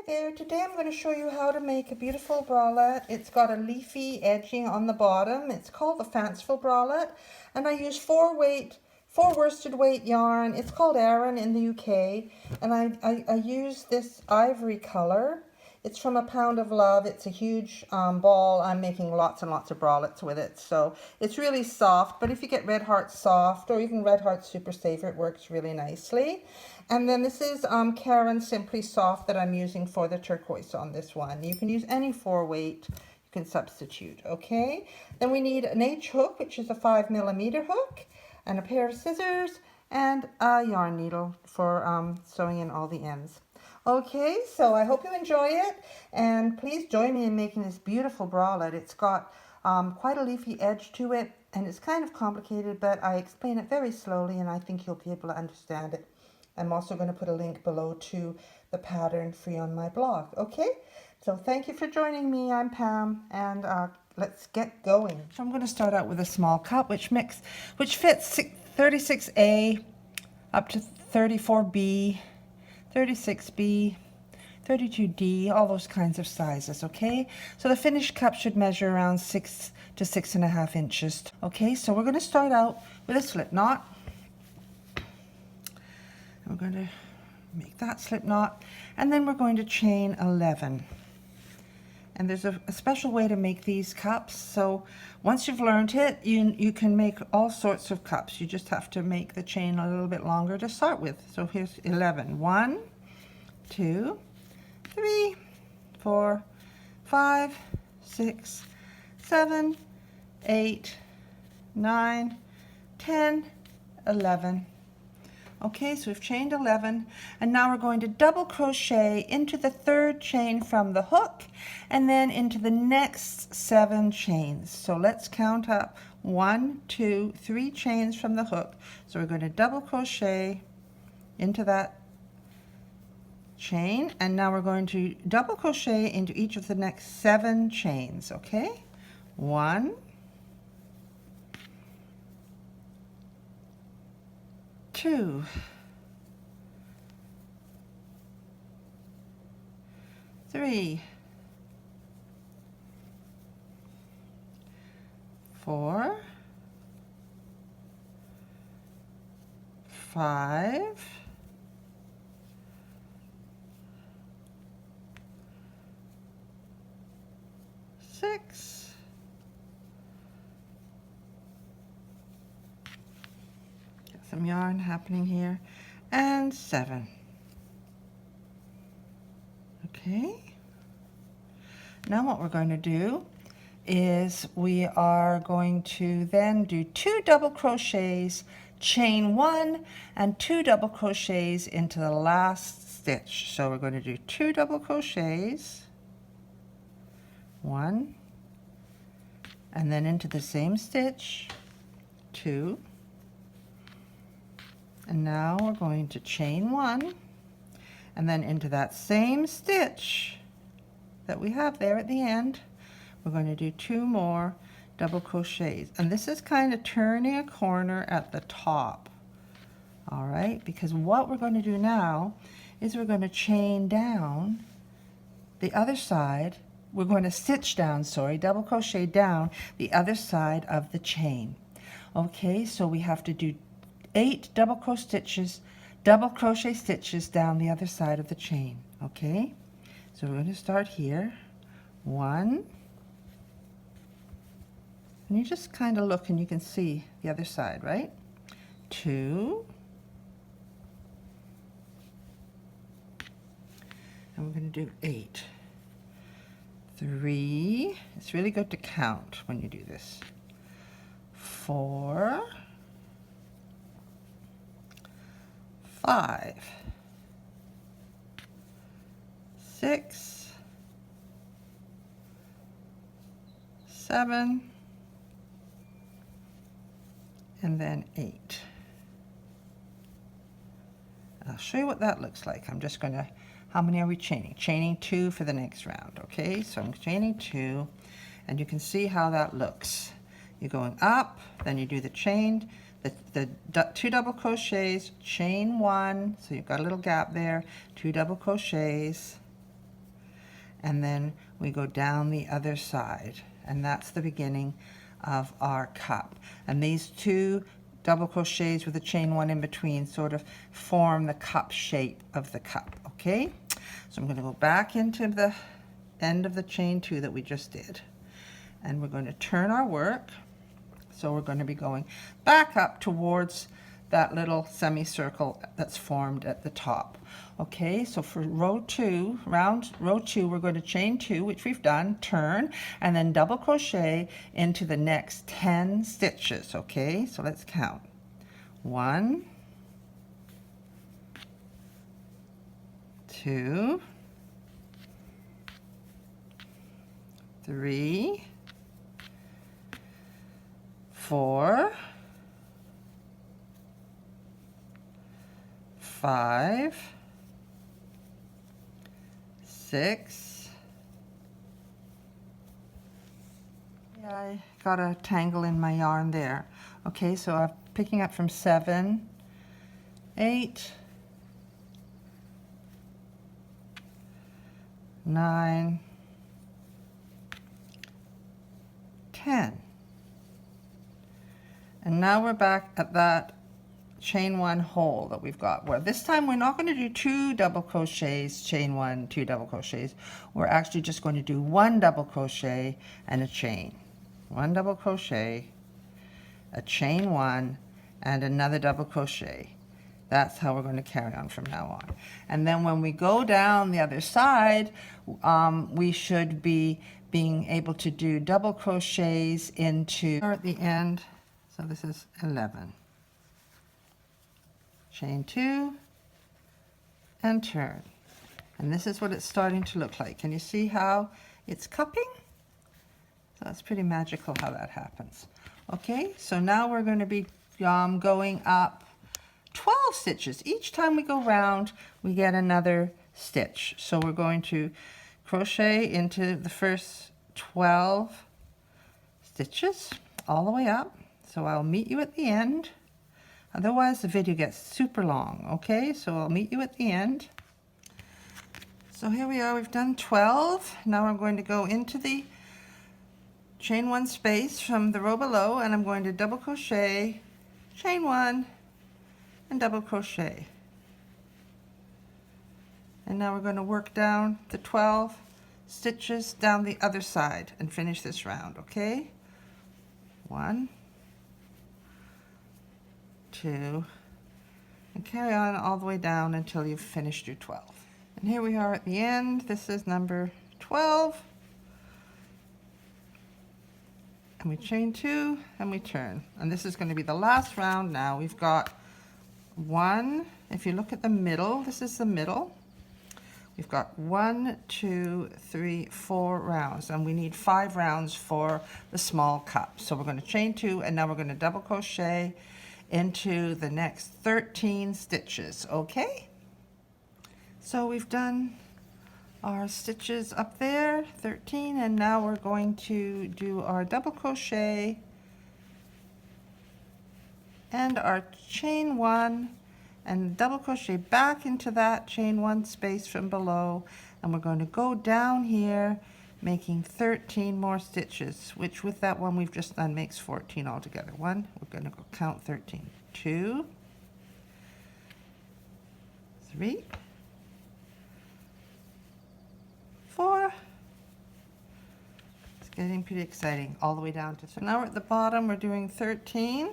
Hi there, today I'm going to show you how to make a beautiful bralette. It's got a leafy edging on the bottom. It's called the Fanciful Bralette, and I use four worsted weight yarn. It's called Aran in the UK, and I use this ivory color. It's from A Pound of Love. It's a huge ball. I'm making lots and lots of bralettes with it, so it's really soft. But if you get Red Heart Soft or even Red Heart Super Saver, it works really nicely. And then this is Karen Simply Soft that I'm using for the turquoise on this one. You can use any 4-weight. You can substitute, okay? Then we need an H hook, which is a 5mm hook, and a pair of scissors, and a yarn needle for sewing in all the ends. Okay, so I hope you enjoy it, and please join me in making this beautiful bralette. It's got quite a leafy edge to it, and it's kind of complicated, but I explain it very slowly, and I think you'll be able to understand it. I'm also going to put a link below to the pattern free on my blog. Okay, so thank you for joining me. I'm Pam, and let's get going. So I'm going to start out with a small cup, which fits 36A up to 34B, 36B, 32D, all those kinds of sizes, okay? So the finished cup should measure around 6 to 6.5 inches. Okay, so we're going to start out with a slip knot. We're going to make that slip knot, and then we're going to chain 11. And there's a special way to make these cups. So once you've learned it, you can make all sorts of cups. You just have to make the chain a little bit longer to start with. So here's 11. 1, 2, 3, 4, 5, 6, 7, 8, 9, 10, 11. Okay, so we've chained 11, and now we're going to double crochet into the third chain from the hook and then into the next 7 chains. So let's count up 1, 2, 3 chains from the hook. So we're going to double crochet into that chain, and now we're going to double crochet into each of the next 7 chains. Okay, 1, 2, 3, 4, 5, 6, some yarn happening here, and 7. Okay, now what we're going to do is we are going to then do 2 double crochets, chain 1, and 2 double crochets into the last stitch. So we're going to do 2 double crochets, 1, and then into the same stitch, 2. And now we're going to chain 1, and then into that same stitch that we have there at the end, we're going to do 2 more double crochets. And this is kind of turning a corner at the top, all right? Because what we're going to do now is we're going to chain down the other side. We're going to stitch down, double crochet down the other side of the chain. Okay, so we have to do 8 double crochet stitches down the other side of the chain. Okay, so we're going to start here. 1, and you just kind of look and you can see the other side, right? 2, and we're going to do 8. 3, it's really good to count when you do this. 4, 5, 6, 7, and then 8. I'll show you what that looks like. I'm just going to, how many are we chaining? Chaining 2 for the next round, okay? So I'm chaining 2, and you can see how that looks. You're going up, then you do the chained, the 2 double crochets, chain 1, so you've got a little gap there, 2 double crochets, and then we go down the other side, and that's the beginning of our cup. And these two double crochets with a chain one in between sort of form the cup shape of the cup. Okay, so I'm going to go back into the end of the chain two that we just did, and we're going to turn our work. So we're going to be going back up towards that little semicircle that's formed at the top. Okay, so for row two, row two, we're going to chain two, which we've done, turn, and then double crochet into the next 10 stitches. Okay, so let's count. 1, 2, 3, 4, 5, 6. Yeah, I got a tangle in my yarn there. Okay, so I'm picking up from 7, 8, 9, 10. And now we're back at that chain one hole that we've got, where this time we're not going to do 2 double crochets, chain 1, 2 double crochets. We're actually just going to do 1 double crochet and a chain. 1 double crochet, a chain 1, and another double crochet. That's how we're going to carry on from now on. And then when we go down the other side, we should be being able to do double crochets into at the end. So this is 11. Chain 2 and turn. And this is what it's starting to look like. Can you see how it's cupping? So that's pretty magical how that happens. Okay, so now we're going to be going up 12 stitches. Each time we go round, we get another stitch. So we're going to crochet into the first 12 stitches all the way up. So I'll meet you at the end. Otherwise the video gets super long. Okay, so I'll meet you at the end. So here we are, we've done 12. Now I'm going to go into the chain 1 space from the row below, and I'm going to double crochet, chain 1, and double crochet. And now we're going to work down the 12 stitches down the other side and finish this round. Okay, 1, 2, and carry on all the way down until you've finished your 12. And here we are at the end. This is number 12. And we chain 2 and we turn. And this is going to be the last round now. We've got 1, if you look at the middle, this is the middle. We've got 1, 2, 3, 4 rounds, and we need 5 rounds for the small cup. So we're going to chain 2, and now we're going to double crochet into the next 13 stitches. Okay, so we've done our stitches up there, 13, and now we're going to do our double crochet and our chain 1 and double crochet back into that chain 1 space from below, and we're going to go down here making 13 more stitches, which with that one we've just done makes 14 altogether. We're going to go count 13. 2, 3, 4. It's getting pretty exciting all the way down to, so now we're at the bottom, we're doing 13.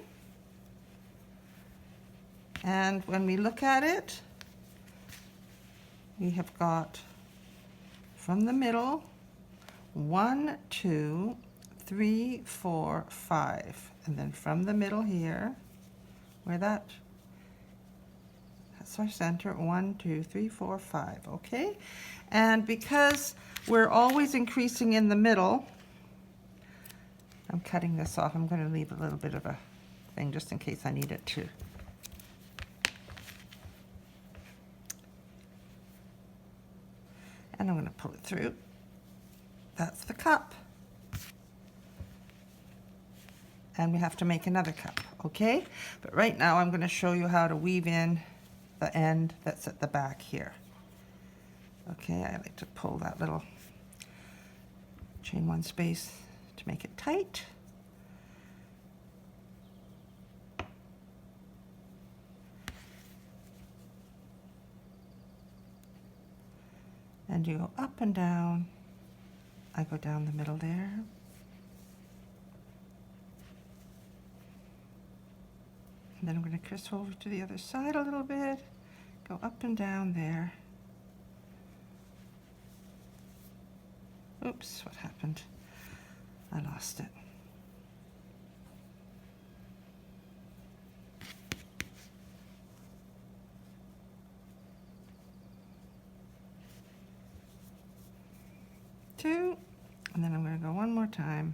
And when we look at it, we have got from the middle 1, 2, 3, 4, 5, and then from the middle here, where that's our center, 1, 2, 3, 4, 5. Okay, and because we're always increasing in the middle, I'm cutting this off. I'm going to leave a little bit of a thing just in case I need it to. And I'm going to pull it through. That's the cup. And we have to make another cup, okay? But right now I'm going to show you how to weave in the end that's at the back here. Okay, I like to pull that little Chain one space to make it tight. And you go up and down. I go down the middle there. And then I'm going to criss over to the other side a little bit, go up and down there. Oops, what happened? I lost it. Two, and then I'm going to go one more time.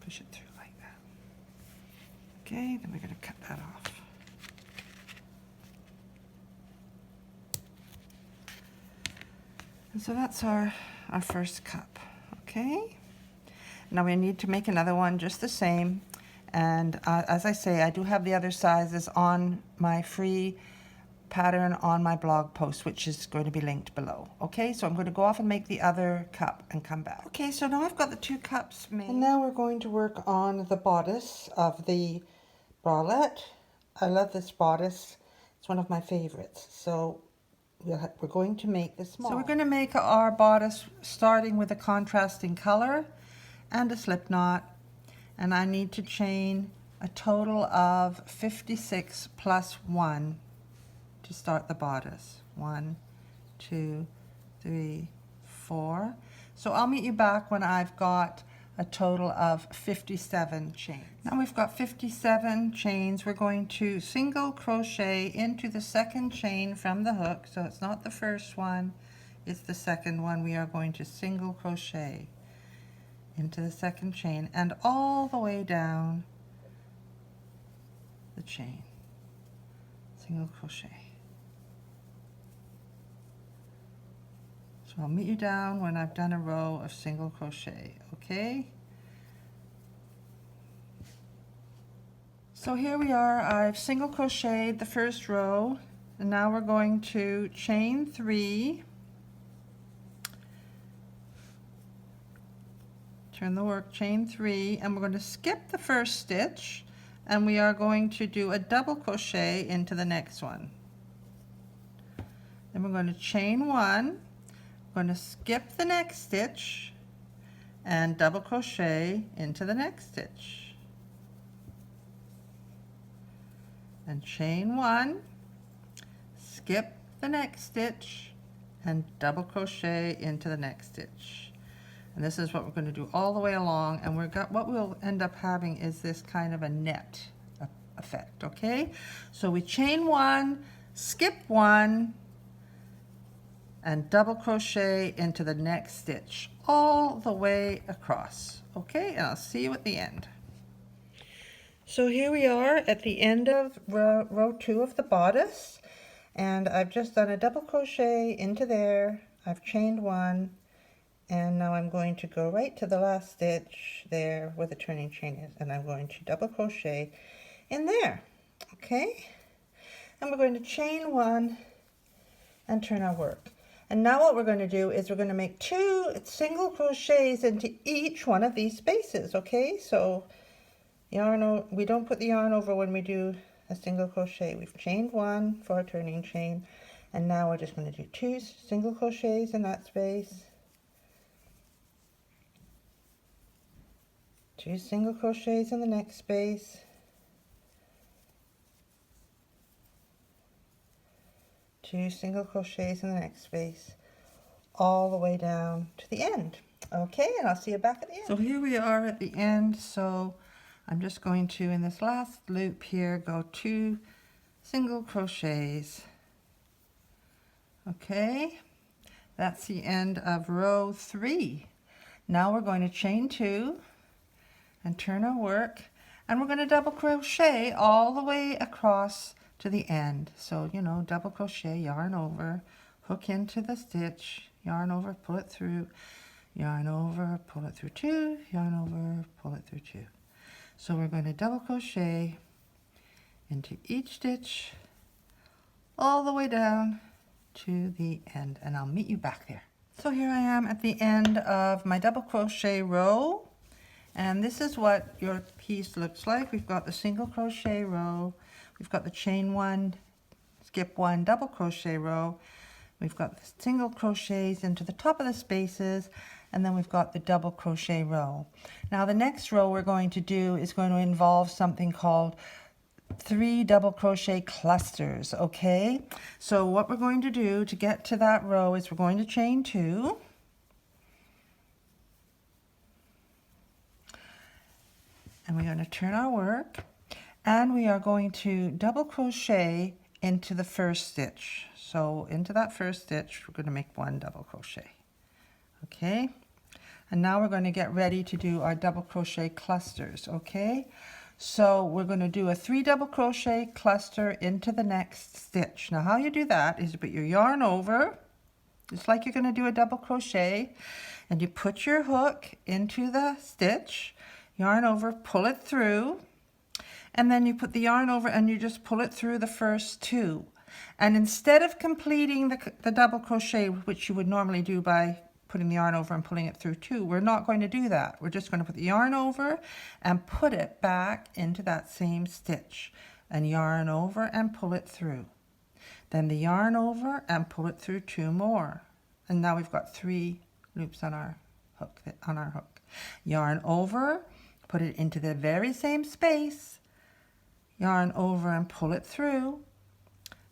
Push it through like that. Okay, then we're going to cut that off. And so that's our first cup, okay? Now we need to make another one just the same. And as I say, I do have the other sizes on my free pattern on my blog post, which is going to be linked below. Okay, so I'm going to go off and make the other cup and come back. Okay, so now I've got the 2 cups made. And now we're going to work on the bodice of the bralette. I love this bodice. It's one of my favorites. So we're going to make this small. So we're going to make our bodice starting with a contrasting color and a slip knot. And I need to chain a total of 56 plus 1 to start the bodice. 1, 2, 3, 4. So I'll meet you back when I've got a total of 57 chains. Now we've got 57 chains. We're going to single crochet into the second chain from the hook. So it's not the first one, it's the second one. We are going to single crochet into the second chain and all the way down the chain. Single crochet. So I'll meet you down when I've done a row of single crochet, okay? So here we are, I've single crocheted the first row, and now we're going to chain 3, turn the work, chain 3, and we're going to skip the first stitch, and we are going to do a double crochet into the next one. Then we're going to chain 1, we're going to skip the next stitch and double crochet into the next stitch. And chain 1, skip the next stitch and double crochet into the next stitch. And this is what we're going to do all the way along, and what we'll end up having is this kind of a net effect, okay? So we chain 1, skip 1, and double crochet into the next stitch all the way across, okay? And I'll see you at the end. So here we are at the end of row 2 of the bodice, and I've just done a double crochet into there. I've chained 1, and now I'm going to go right to the last stitch there where the turning chain is, and I'm going to double crochet in there, okay? And we're going to chain 1 and turn our work. And now what we're going to do is we're going to make 2 single crochets into each one of these spaces, okay? So yarn, we don't put the yarn over when we do a single crochet. We've chained 1 for our turning chain, and now we're just going to do 2 single crochets in that space, 2 single crochets in the next space, 2 single crochets in the next space, all the way down to the end. Okay, and I'll see you back at the end. So here we are at the end. So I'm just going to, in this last loop here, go 2 single crochets. Okay, that's the end of row 3. Now we're going to chain 2 and turn our work, and we're going to double crochet all the way across to the end. So, you know, double crochet, yarn over, hook into the stitch, yarn over, pull it through, yarn over, pull it through 2, yarn over, pull it through 2. So we're going to double crochet into each stitch all the way down to the end, and I'll meet you back there. So here I am at the end of my double crochet row, and this is what your piece looks like. We've got the single crochet row, we've got the chain one, skip one, double crochet row, we've got the single crochets into the top of the spaces, and then we've got the double crochet row. Now the next row we're going to do is going to involve something called 3 double crochet clusters. Okay, so what we're going to do to get to that row is we're going to chain 2, and we're going to turn our work, and we are going to double crochet into the first stitch. So into that first stitch we're going to make 1 double crochet. Okay, and now we're going to get ready to do our double crochet clusters. Okay, so we're going to do a 3 double crochet cluster into the next stitch. Now how you do that is you put your yarn over, just like you're going to do a double crochet, and you put your hook into the stitch, yarn over, pull it through, and then you put the yarn over and you just pull it through the first 2. And instead of completing the double crochet, which you would normally do by putting the yarn over and pulling it through 2, we're not going to do that. We're just going to put the yarn over and put it back into that same stitch, and yarn over and pull it through. Then the yarn over and pull it through 2 more. And now we've got 3 loops on our hook. Yarn over, put it into the very same space, yarn over and pull it through,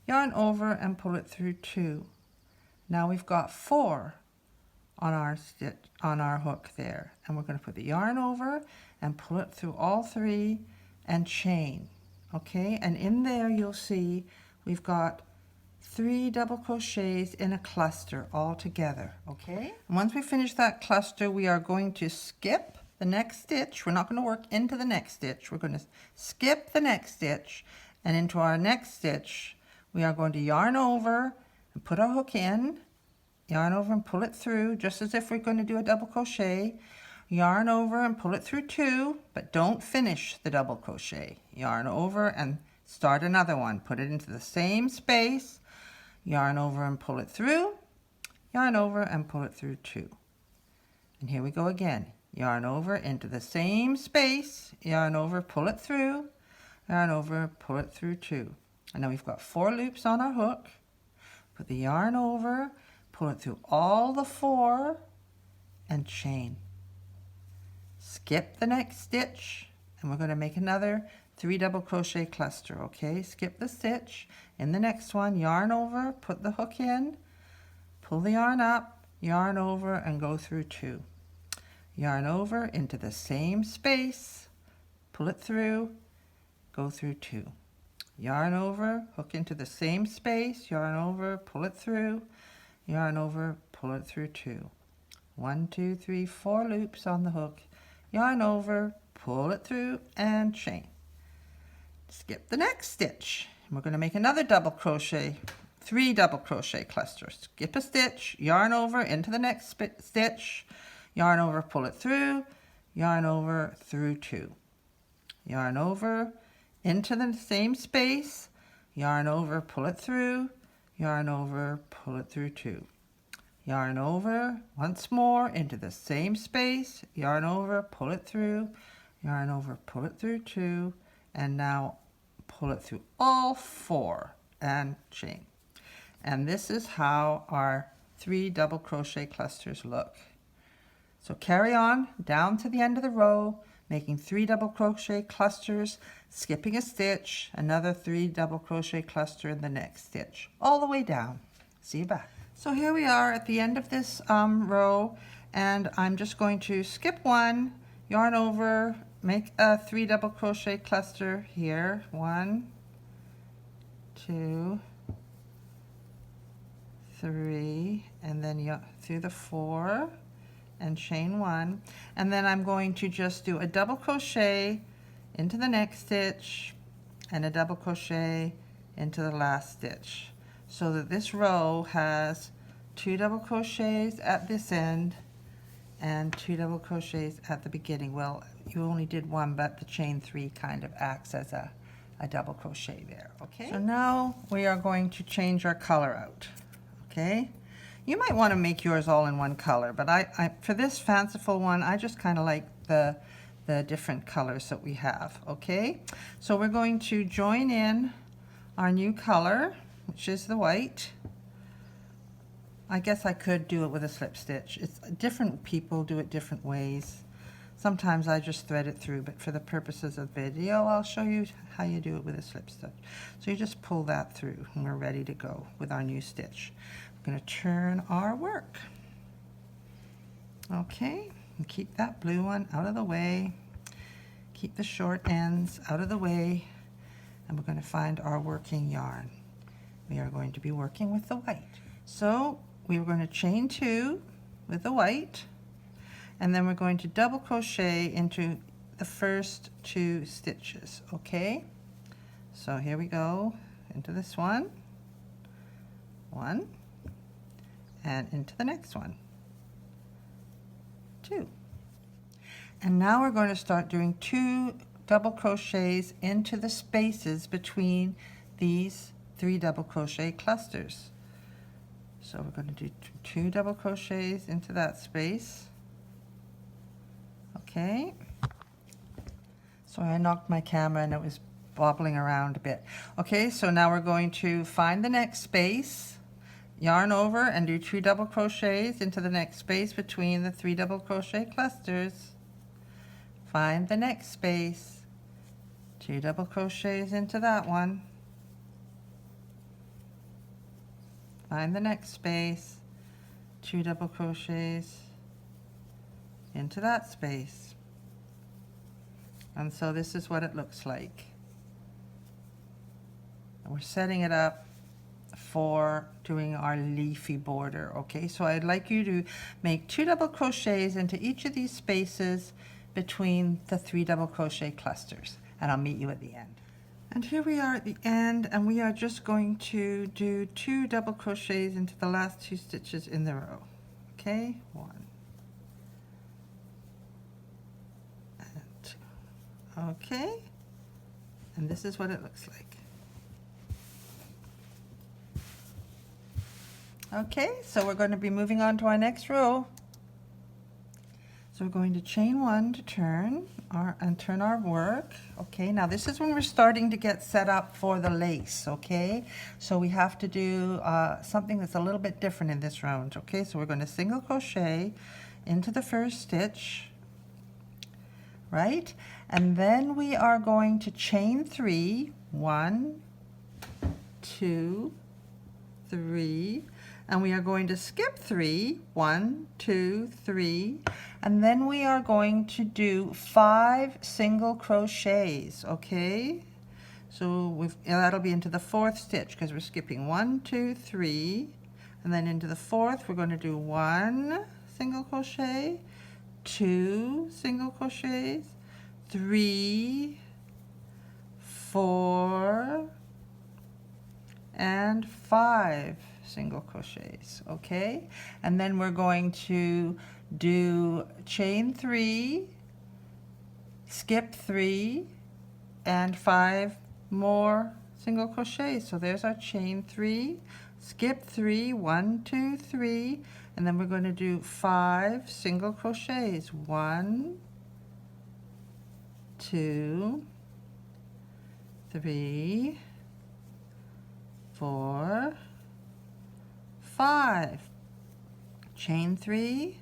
yarn over and pull it through 2. Now we've got 4 on our hook there, and we're going to put the yarn over and pull it through all 3 and chain. Okay, and in there you'll see we've got 3 double crochets in a cluster all together. Okay, and once we finish that cluster we are going to skip the next stitch. We're not going to work into the next stitch, we're going to skip the next stitch, and into our next stitch we are going to yarn over and put our hook in, yarn over and pull it through, just as if we're going to do a double crochet, yarn over and pull it through 2, but don't finish the double crochet, yarn over and start another one, put it into the same space, yarn over and pull it through, yarn over and pull it through 2. And here we go again, yarn over into the same space, yarn over, pull it through, yarn over, pull it through 2. And now we've got 4 loops on our hook, put the yarn over, pull it through all the 4 and chain. Skip the next stitch, and we're going to make another 3 double crochet cluster. Okay, skip the stitch, in the next one yarn over, put the hook in, pull the yarn up, yarn over and go through 2. Yarn over into the same space, pull it through, go through 2. Yarn over, hook into the same space, yarn over, pull it through, yarn over, pull it through 2. 1, 2, 3, 4 loops on the hook, yarn over, pull it through and chain. Skip the next stitch, and we're going to make another double crochet, 3 double crochet clusters. Skip a stitch, yarn over into the next stitch, yarn over, pull it through, yarn over through 2. Yarn over into the same space, yarn over, pull it through, yarn over, pull it through 2. Yarn over once more into the same space, yarn over, pull it through, yarn over, pull it through 2, and now pull it through all 4 and chain. And this is how our 3 double crochet clusters look. So carry on down to the end of the row, making 3 double crochet clusters, skipping a stitch, another 3 double crochet cluster in the next stitch, all the way down. See you back. So here we are at the end of this row, and I'm just going to skip 1, yarn over, make a 3 double crochet cluster here, 1, 2, 3, and then through the 4 and chain 1, and then I'm going to just do a double crochet into the next stitch and a double crochet into the last stitch, so that this row has 2 double crochets at this end and 2 double crochets at the beginning. Well, you only did one, but the chain 3 kind of acts as a double crochet there, okay? So now we are going to change our color out, okay? You might want to make yours all in one color, but I for this fanciful one, I just kind of like the different colors that we have, okay? So we're going to join in our new color, which is the white. I guess I could do it with a slip stitch. It's different people do it different ways. Sometimes I just thread it through, but for the purposes of the video, I'll show you how you do it with a slip stitch. So you just pull that through and we're ready to go with our new stitch. We're going to turn our work. Okay, and keep that blue one out of the way. Keep the short ends out of the way, and we're going to find our working yarn. We are going to be working with the white. So we are going to chain 2 with the white, and then we're going to double crochet into the first 2 stitches, okay? So here we go, into this one, and into the next one, 2. And now we're going to start doing 2 double crochets into the spaces between these 3 double crochet clusters. So we're going to do 2 double crochets into that space. Okay. So I knocked my camera and it was bobbling around a bit. Okay, so now we're going to find the next space, yarn over and do 2 double crochets into the next space between the 3 double crochet clusters. Find the next space, 2 double crochets into that one. Find the next space, 2 double crochets into that space. And so this is what it looks like. And we're setting it up for doing our leafy border, okay? So I'd like you to make 2 double crochets into each of these spaces between the 3 double crochet clusters, and I'll meet you at the end. And here we are at the end, and we are just going to do 2 double crochets into the last 2 stitches in the row. Okay, 1 and 2. Okay, and this is what it looks like. Okay, so we're going to be moving on to our next row. So we're going to chain 1 to turn our work. Okay, now this is when we're starting to get set up for the lace, okay? So we have to do something that's a little bit different in this round, okay? So we're going to single crochet into the first stitch, right? And then we are going to chain 3, 1, 2, 3, and we are going to skip 3, 1, 2, 3, and then we are going to do 5 single crochets, okay? So that'll be into the 4th stitch because we're skipping 1, 2, 3, and then into the 4th we're going to do 1 single crochet, 2 single crochets, 3, 4, and 5 single crochets, okay? And then we're going to do chain 3, skip 3, and 5 more single crochets. So there's our chain 3, skip 3, 1, 2, 3, and then we're going to do 5 single crochets. 1, 2, 3, 4, 5. Chain 3,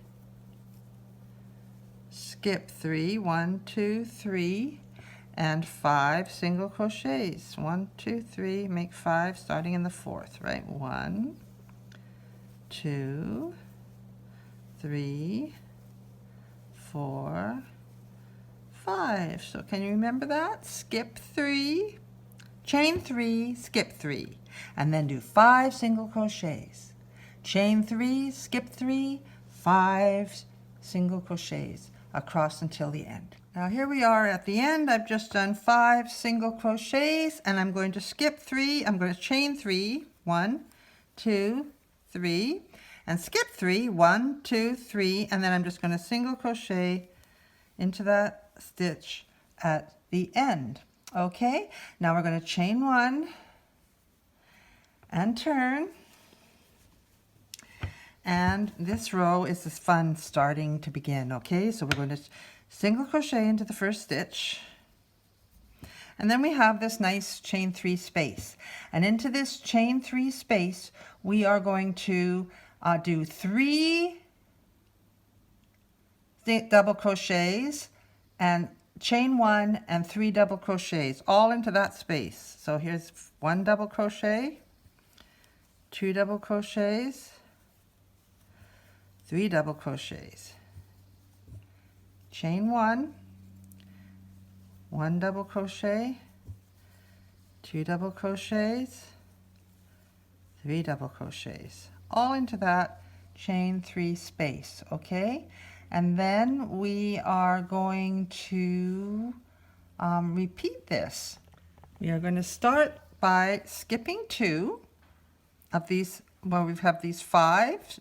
skip 3, 1, 2, 3, and 5 single crochets. 1, 2, 3, make 5 starting in the 4th, right? 1, 2, 3, 4, 5. So can you remember that? Skip 3, chain 3, skip 3, and then do 5 single crochets. Chain 3, skip 3, 5 single crochets across until the end. Now here we are at the end. I've just done 5 single crochets, and I'm going to skip 3. I'm going to chain 3, 1, 2, 3, and skip 3, 1, 2, 3, and then I'm just going to single crochet into that stitch at the end. Okay, now we're going to chain 1 and turn, and this row is this fun starting to begin. Okay, so we're going to single crochet into the first stitch, and then we have this nice chain 3 space, and into this chain 3 space we are going to do 3 double crochets and chain 1 and 3 double crochets all into that space. So here's 1 double crochet, 2 double crochets, 3 double crochets, chain 1, 1 double crochet, 2 double crochets, 3 double crochets, all into that chain 3 space. Okay, and then we are going to repeat this. We are going to start by skipping 2 of these. Well, we have these 5,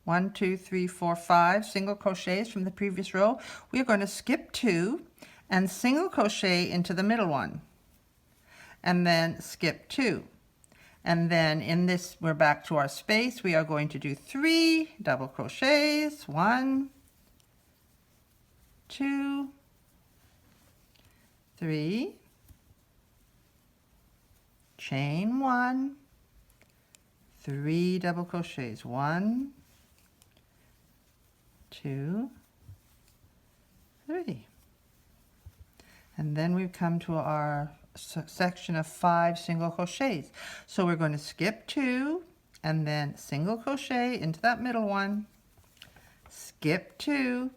1, 2, 3, 4, 5 single crochets from the previous row. We are going to skip 2 and single crochet into the middle one, and then skip 2. And then in this, we're back to our space. We are going to do 3 double crochets, 1, 2, 3, chain 1, 3 double crochets, 1, 2, 3. And then we've come to our section of 5 single crochets. So we're going to skip 2 and then single crochet into that middle one, skip 2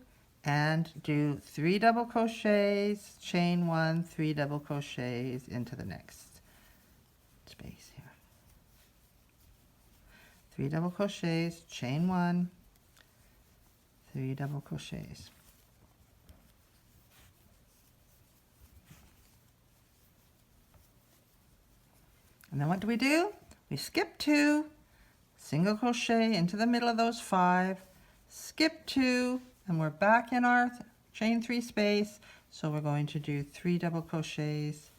and do 3 double crochets, chain 1, 3 double crochets into the next space here. 3 double crochets, chain 1, 3 double crochets. And then what do? We skip 2, single crochet into the middle of those 5, skip 2, and we're back in our chain 3 space. So we're going to do 3 double crochets,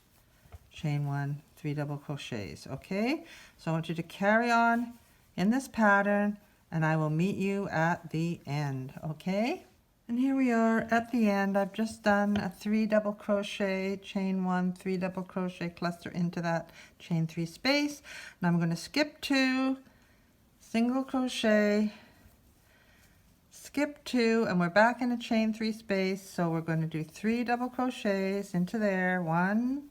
chain 1, 3 double crochets. Okay, so I want you to carry on in this pattern, and I will meet you at the end. Okay, and here we are at the end. I've just done a 3 double crochet, chain 1, 3 double crochet, cluster into that chain 3 space. Now I'm going to skip 2, single crochet, skip 2, and we're back in a chain 3 space. So we're going to do 3 double crochets into there, 1,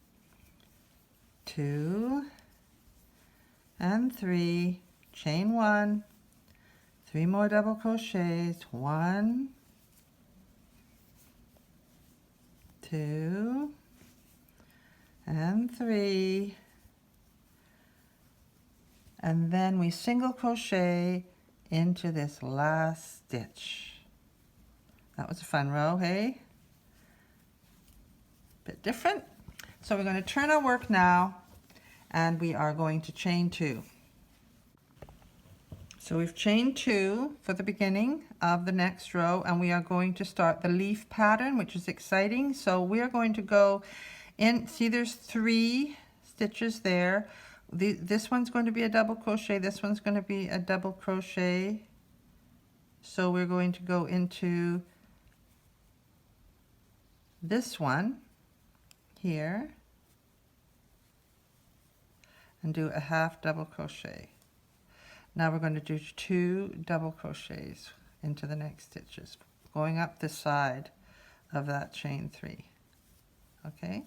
2, and 3, chain 1, 3 more double crochets, 1, 2, and 3, and then we single crochet into this last stitch. That was a fun row, hey? Bit different. So we're going to turn our work now, and we are going to chain 2. So we've chained 2 for the beginning of the next row, and we are going to start the leaf pattern, which is exciting. So we're going to go in, see there's 3 stitches there. This one's going to be a double crochet, this one's going to be a double crochet. So we're going to go into this one here and do a half double crochet. Now we're going to do 2 double crochets into the next stitches, going up the side of that chain 3. Okay,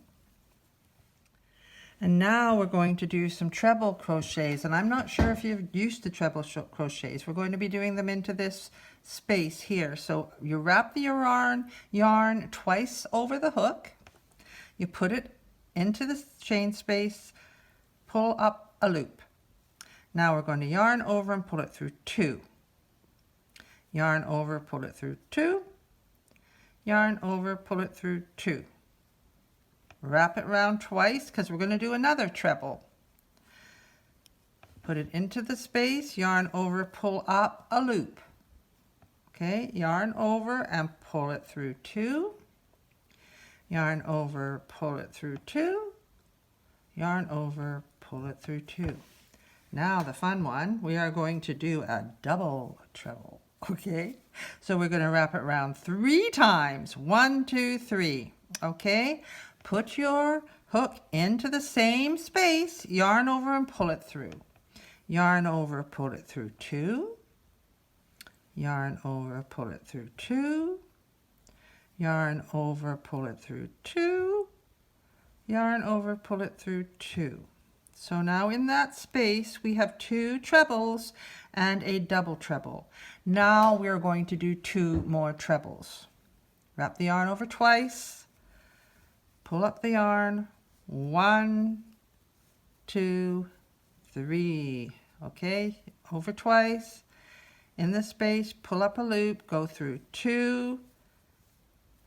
and now we're going to do some treble crochets, and I'm not sure if you're used to treble crochets. We're going to be doing them into this space here. So you wrap the yarn twice over the hook, you put it into the chain space, pull up a loop. Now we're going to yarn over and pull it through 2. Yarn over, pull it through 2. Yarn over, pull it through 2. Wrap it around twice because we're going to do another treble. put it into the space, yarn over, pull up a loop. Okay, yarn over and pull it through 2, yarn over, pull it through 2, yarn over, pull it through 2. Now the fun one, we are going to do a double treble. Okay, so we're going to wrap it around 3 times. 1, 2, 3. Okay, put your hook into the same space, yarn over and pull it through. Yarn over, pull it through 2. Yarn over, pull it through 2. Yarn over, pull it through 2. Yarn over, pull it through 2. So now in that space we have 2 trebles and a double treble. Now we are going to do 2 more trebles. Wrap the yarn over twice, pull up the yarn, 1, 2, 3. Okay, over twice. In the space, pull up a loop, go through 2,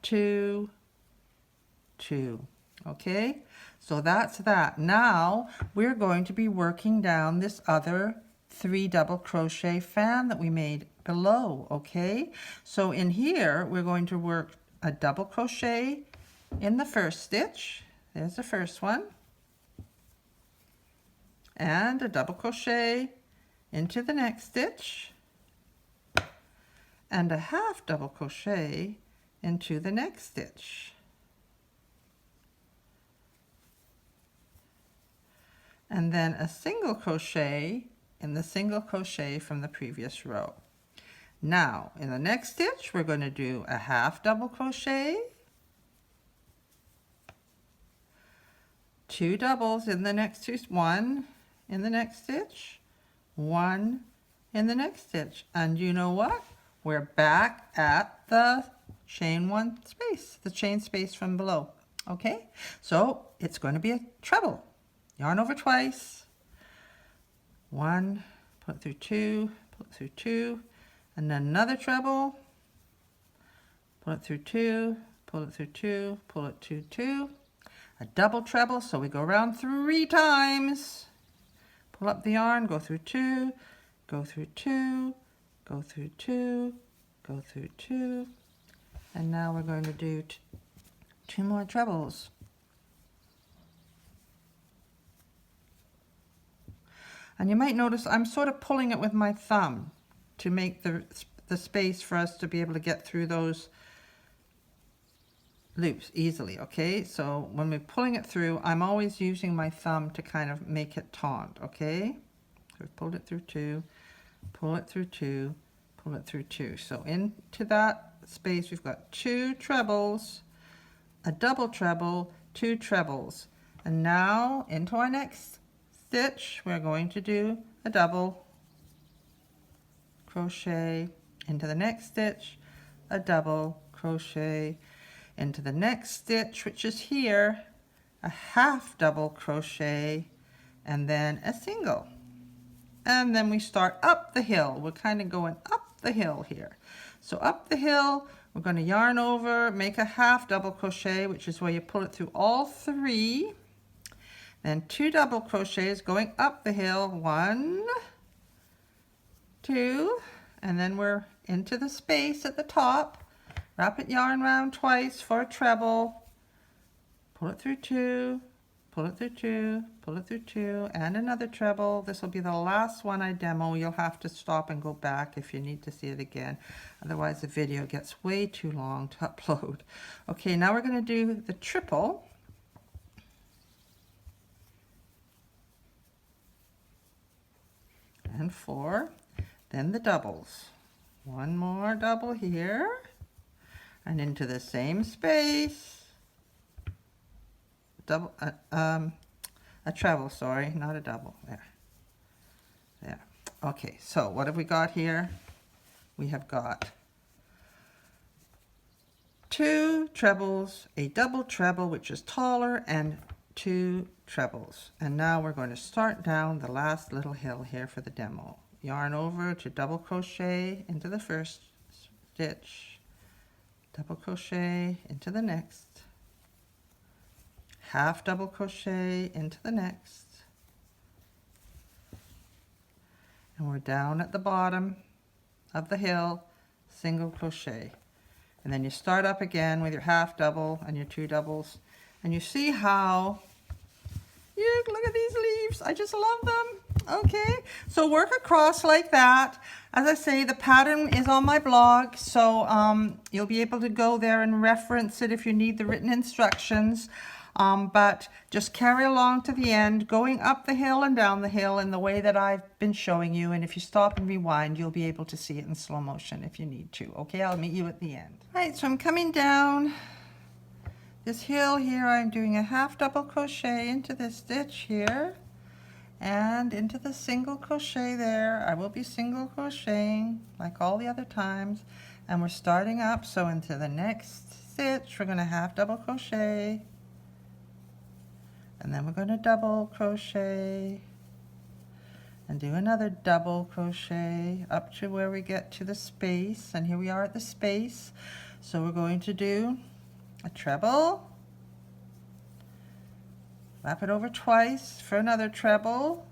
2, 2. Okay, so that's that. Now we're going to be working down this other 3 double crochet fan that we made below. Okay, so in here we're going to work a double crochet in the first stitch. There's the first one. And a double crochet into the next stitch. And a half double crochet into the next stitch. And then a single crochet in the single crochet from the previous row. Now in the next stitch we're going to do a half double crochet, 2 doubles in the next 1 in the next stitch, 1 in the next stitch, and you know what? We're back at the chain 1 space, the chain space from below. Okay, so it's going to be a treble. Yarn over twice, 1, pull it through 2, pull it through 2, and then another treble, pull it through 2, pull it through 2, pull it through 2, a double treble, so we go around 3 times. Pull up the yarn, go through 2, go through 2, go through 2, go through 2, and now we're going to do 2 more trebles. And you might notice I'm sort of pulling it with my thumb to make the space for us to be able to get through those loops easily. Okay, so when we're pulling it through, I'm always using my thumb to kind of make it taut. Okay, we've pulled it through 2, pull it through 2, pull it through 2. So into that space we've got 2 trebles, a double treble, 2 trebles, and now into our next stitch we're going to do a double crochet into the next stitch, a double crochet into the next stitch, which is here, a half double crochet, and then a single. And then we start up the hill. We're kind of going up the hill here. So up the hill, we're going to yarn over, make a half double crochet, which is where you pull it through all 3. Then 2 double crochets going up the hill, 1, 2, and then we're into the space at the top. Wrap it yarn round twice for a treble, pull it through 2, pull it through 2, pull it through 2, and another treble. This will be the last one I demo. You'll have to stop and go back if you need to see it again. Otherwise the video gets way too long to upload. Okay, now we're going to do the triple. And 4, then the doubles. 1 more double here, and into the same space, double, a treble, sorry, not a double, there. Okay, so what have we got here? We have got 2 trebles, a double treble, which is taller, and 2 trebles. And now we're going to start down the last little hill here for the demo. Yarn over to double crochet into the first stitch, double crochet into the next, half double crochet into the next, and we're down at the bottom of the hill, single crochet. And then you start up again with your half double and your 2 doubles. And you see how, look at these leaves. I just love them. Okay, so work across like that. As I say, the pattern is on my blog, so you'll be able to go there and reference it if you need the written instructions. But just carry along to the end, going up the hill and down the hill in the way that I've been showing you. And if you stop and rewind, you'll be able to see it in slow motion if you need to. Okay, I'll meet you at the end. All right, so I'm coming down this hill here. I'm doing a half double crochet into this stitch here and into the single crochet there. I will be single crocheting like all the other times. And we're starting up, so into the next stitch, we're going to half double crochet. And then we're going to double crochet and do another double crochet up to where we get to the space. And here we are at the space. So we're going to do a treble, wrap it over twice for another treble,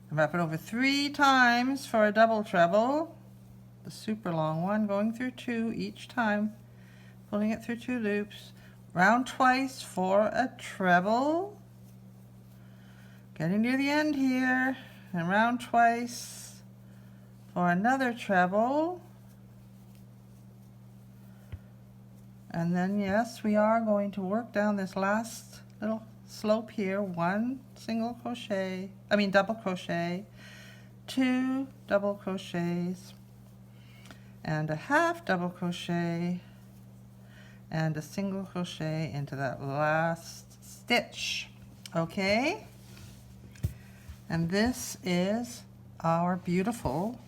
and wrap it over 3 times for a double treble, the super long one, going through 2 each time, pulling it through 2 loops. Round twice for a treble, getting near the end here, and round twice for another treble. And then yes, we are going to work down this last little slope here. 1 single crochet, double crochet, 2 double crochets, and a half double crochet, and a single crochet into that last stitch. Okay, and this is our beautiful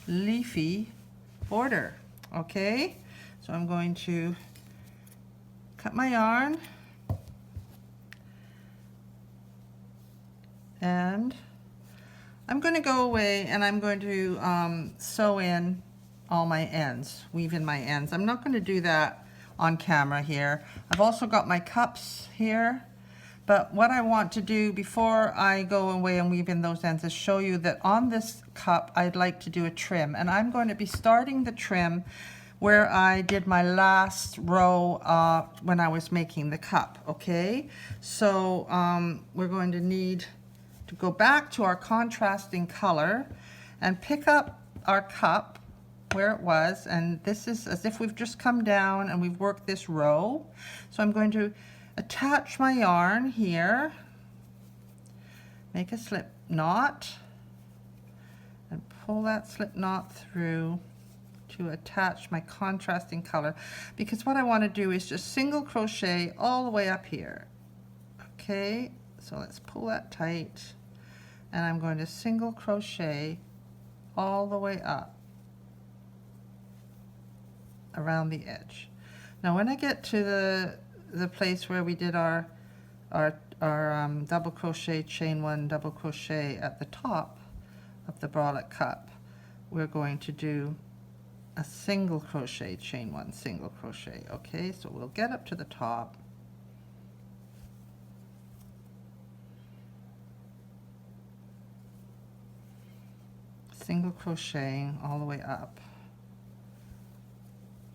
leafy border. Okay, so I'm going to cut my yarn and I'm going to go away and I'm going to sew in all my ends, weave in my ends. I'm not going to do that on camera here. I've also got my cups here, but what I want to do before I go away and weave in those ends is show you that on this cup I'd like to do a trim, and I'm going to be starting the trim where I did my last row when I was making the cup. Okay, so we're going to need to go back to our contrasting color and pick up our cup where it was, and this is as if we've just come down and we've worked this row. So I'm going to attach my yarn here, make a slip knot, and pull that slip knot through to attach my contrasting color, because what I want to do is just single crochet all the way up here. Okay, so let's pull that tight, and I'm going to single crochet all the way up around the edge. Now when I get to the place where we did our double crochet, chain 1, double crochet at the top of the bralette cup, we're going to do a single crochet, chain 1, single crochet. Okay, so we'll get up to the top, single crocheting all the way up.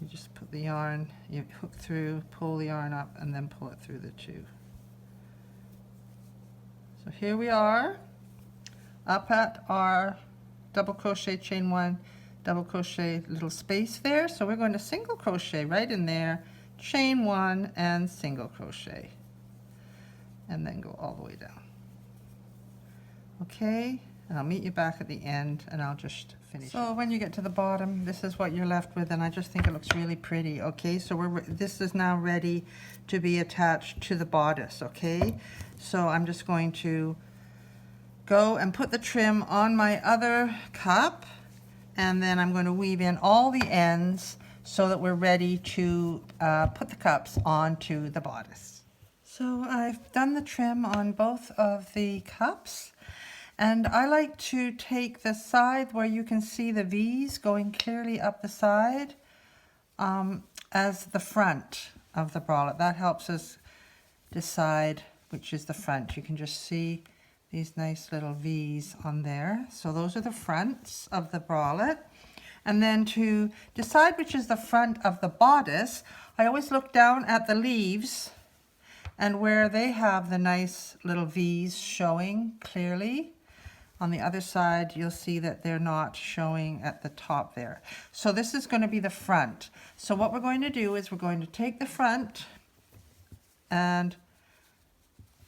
You just put the yarn, you hook through, pull the yarn up, and then pull it through the 2. So here we are up at our double crochet, chain 1, double crochet, little space there. So we're going to single crochet right in there, chain 1 and single crochet, and then go all the way down. Okay, and I'll meet you back at the end and I'll just finish. So when you get to the bottom, this is what you're left with, and I just think it looks really pretty. Okay, so this is now ready to be attached to the bodice. Okay, so I'm just going to go and put the trim on my other cup, and then I'm going to weave in all the ends so that we're ready to put the cups onto the bodice. So I've done the trim on both of the cups. And I like to take the side where you can see the V's going clearly up the side as the front of the bralette. That helps us decide which is the front. You can just see these nice little V's on there. So those are the fronts of the bralette. And then to decide which is the front of the bodice, I always look down at the leaves and where they have the nice little V's showing clearly. On the other side, you'll see that they're not showing at the top there. So this is going to be the front. So what we're going to do is we're going to take the front and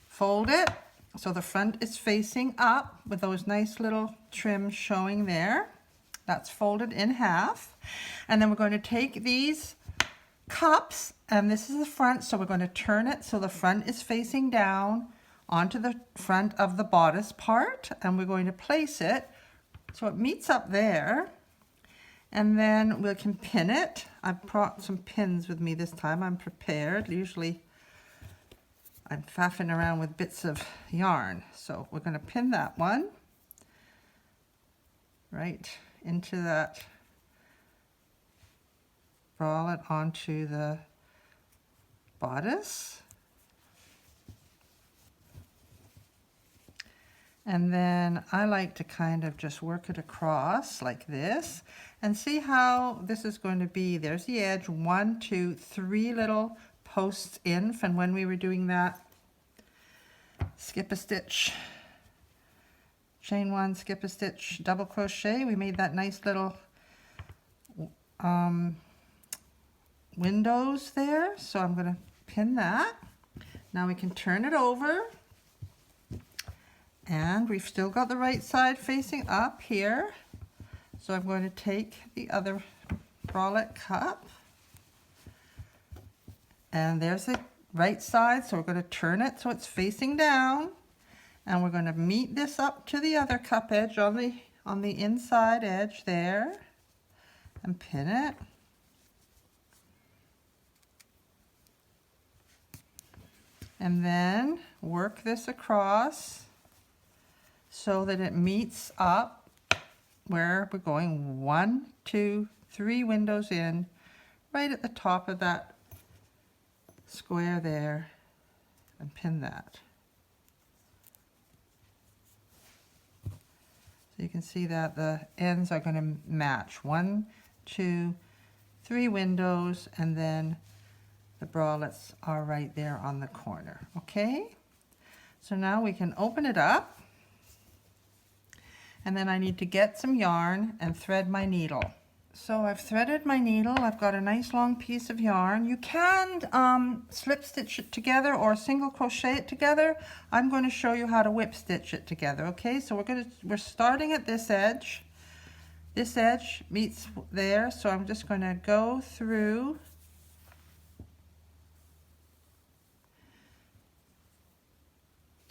fold it. So the front is facing up with those nice little trims showing there. That's folded in half. And then we're going to take these cups, and this is the front, so we're going to turn it so the front is facing down onto the front of the bodice part, and we're going to place it so it meets up there, and then we can pin it. I've brought some pins with me this time. I'm prepared. Usually I'm faffing around with bits of yarn. So we're going to pin that one right into that bralette onto the bodice. And then I like to kind of just work it across like this and see how this is going to be. There's the edge, 1, 2, 3 little posts in from when we were doing that skip a stitch, chain 1, skip a stitch, double crochet. We made that nice little windows there. So I'm going to pin that. Now we can turn it over. And we've still got the right side facing up here. So I'm going to take the other bralette cup. And there's the right side, so we're going to turn it so it's facing down. And we're going to meet this up to the other cup edge on the inside edge there. And pin it. And then work this across so that it meets up where we're going 1, 2, 3 windows in, right at the top of that square there, and pin that. So you can see that the ends are going to match 1, 2, 3 windows, and then the bralettes are right there on the corner. Okay, so now we can open it up. And then I need to get some yarn and thread my needle. So I've threaded my needle. I've got a nice long piece of yarn. You can slip stitch it together or single crochet it together. I'm going to show you how to whip stitch it together. Okay, so we're starting at this edge. This edge meets there, so I'm just going to go through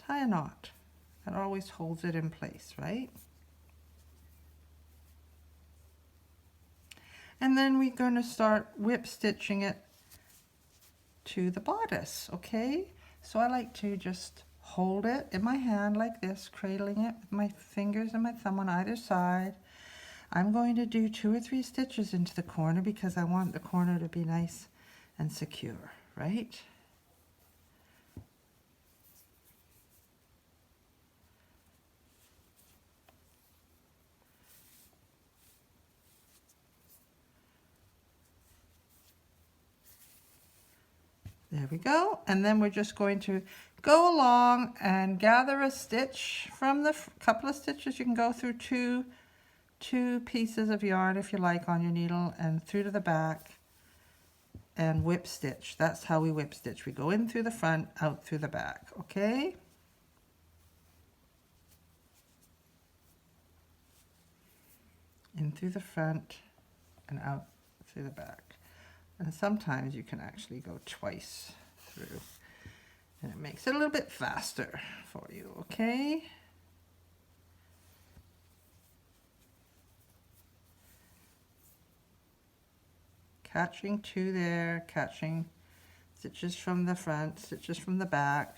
tie a knot. That always holds it in place, right? And then we're going to start whip stitching it to the bodice, okay? So I like to just hold it in my hand like this, cradling it with my fingers and my thumb on either side. I'm going to do 2 or 3 stitches into the corner because I want the corner to be nice and secure, right? There we go. And then we're just going to go along and gather a stitch from the couple of stitches. You can go through two pieces of yarn if you like on your needle and through to the back and whip stitch. That's how we whip stitch. We go in through the front, out through the back, okay? In through the front and out through the back. And sometimes you can actually go twice through, and it makes it a little bit faster for you, okay? Catching 2 there, catching stitches from the front, stitches from the back,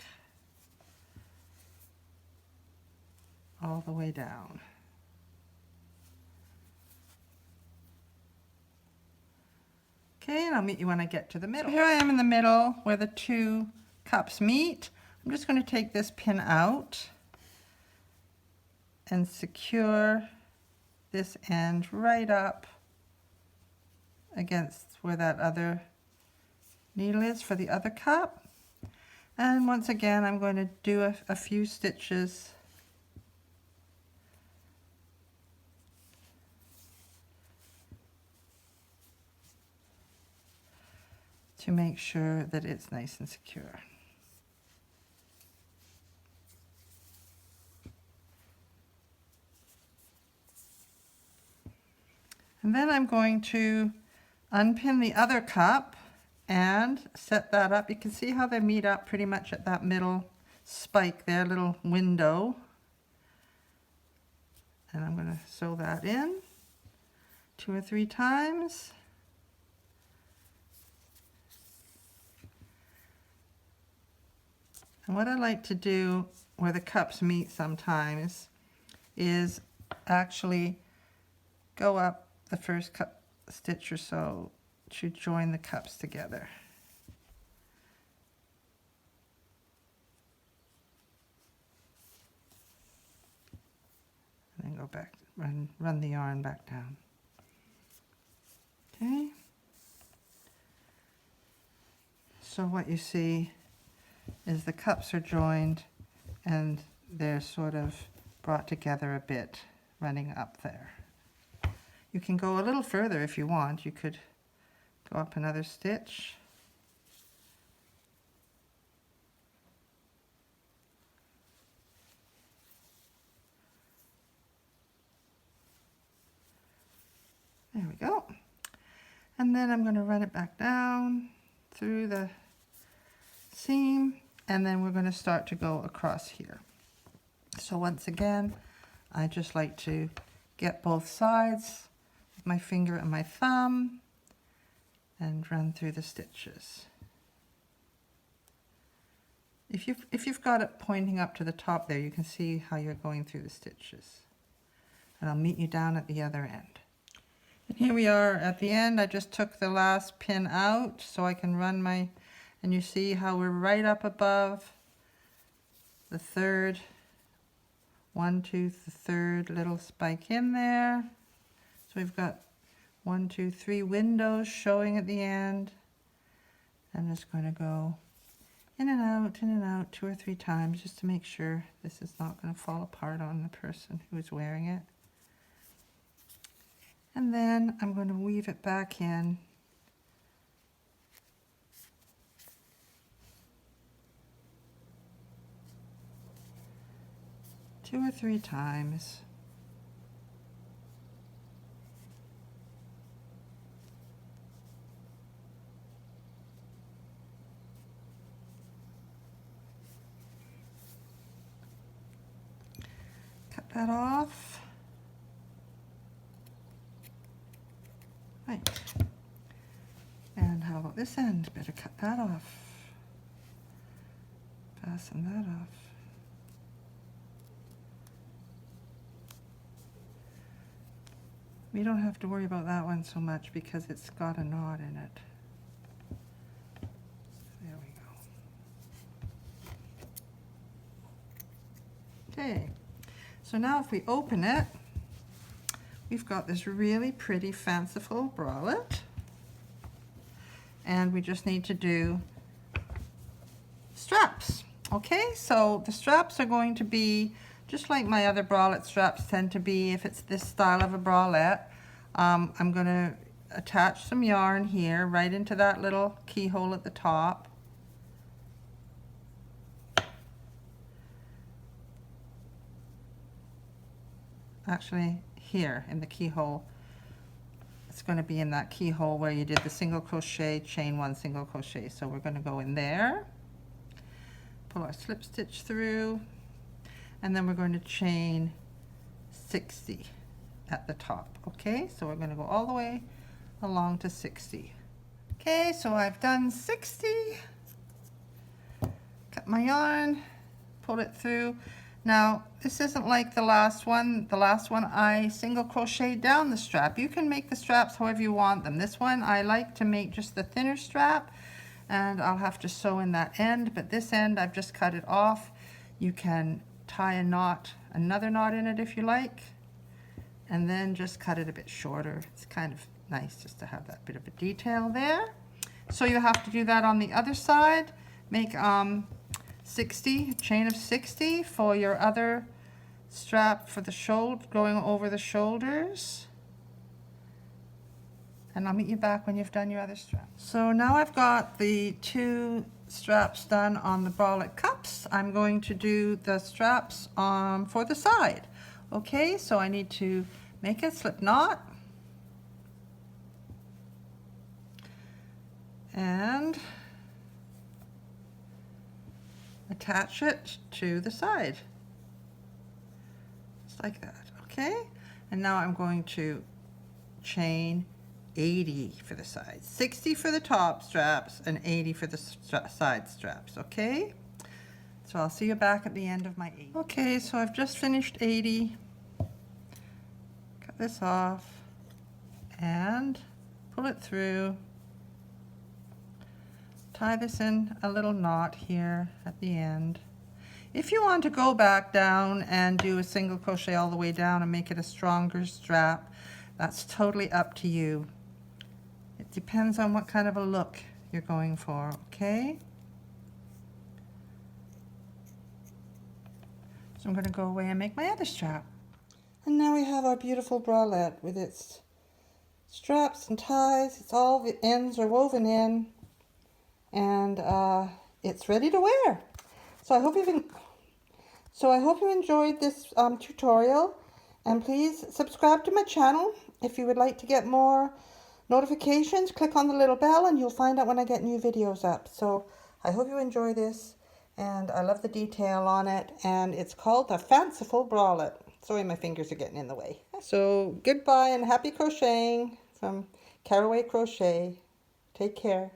all the way down. Okay, and I'll meet you when I get to the middle. So here I am in the middle where the 2 cups meet. I'm just going to take this pin out and secure this end right up against where that other needle is for the other cup. And once again, I'm going to do a few stitches to make sure that it's nice and secure. And then I'm going to unpin the other cup and set that up. You can see how they meet up pretty much at that middle spike there, little window. And I'm going to sew that in 2 or 3 times. And what I like to do where the cups meet sometimes is actually go up the first stitch or so to join the cups together. And then go back, run the yarn back down. Okay. So what you see is the cups are joined and they're sort of brought together a bit running up there. You can go a little further if you want. You could go up another stitch. There we go. And then I'm going to run it back down through the seam, and then we're going to start to go across here. So once again, I just like to get both sides with my finger and my thumb and run through the stitches. If you've got it pointing up to the top there, you can see how you're going through the stitches. And I'll meet you down at the other end. And here we are at the end. I just took the last pin out so I can run my, and you see how we're right up above the third, 1, 2, the third little spike in there. So we've got 1, 2, 3 windows showing at the end. I'm just going to go in and out 2 or 3 times just to make sure this is not going to fall apart on the person who is wearing it. And then I'm going to weave it back in. Two or 3 times. Cut that off. Right. And how about this end? Better cut that off. Fasten that off. We don't have to worry about that one so much because it's got a knot in it. There we go. Okay, so now if we open it, we've got this really pretty fanciful bralette. And we just need to do straps. Okay, so the straps are going to be just like my other bralette straps tend to be if it's this style of a bralette. I'm going to attach some yarn here right into that little keyhole at the top. Actually, here in the keyhole. It's going to be in that keyhole where you did the single crochet, chain 1, single crochet. So we're going to go in there, pull our slip stitch through, and then we're going to chain 60 at the top. Okay, so we're going to go all the way along to 60. Okay, so I've done 60. Cut my yarn, pull it through. Now, this isn't like the last one. The last one I single crochet down the strap. You can make the straps however you want them. This one I like to make just the thinner strap, and I'll have to sew in that end, but this end I've just cut it off. You can tie a knot, another knot in it if you like, and then just cut it a bit shorter. It's kind of nice just to have that bit of a detail there. So you have to do that on the other side. Make 60, a chain of 60 for your other strap for the shoulder, going over the shoulders. And I'll meet you back when you've done your other strap. So now I've got the 2 straps done on the bralette cups. I'm going to do the straps for the side. Okay, so I need to make a slip knot and attach it to the side, just like that. Okay, and now I'm going to chain 80 for the sides, 60 for the top straps and 80 for the side straps. Okay, so I'll see you back at the end of my 80. Okay, so I've just finished 80. Cut this off and pull it through. Tie this in a little knot here at the end. If you want to go back down and do a single crochet all the way down and make it a stronger strap, that's totally up to you. It depends on what kind of a look you're going for, okay? So I'm going to go away and make my other strap. And now we have our beautiful bralette with its straps and ties. It's all the ends are woven in, and it's ready to wear. So I hope you enjoyed this tutorial, and please subscribe to my channel if you would like to get more notifications. Click on the little bell and you'll find out when I get new videos up. So I hope you enjoy this, and I love the detail on it, and it's called the Fanciful Bralette. Sorry, my fingers are getting in the way. So goodbye and happy crocheting from Caraway Crochet. Take care.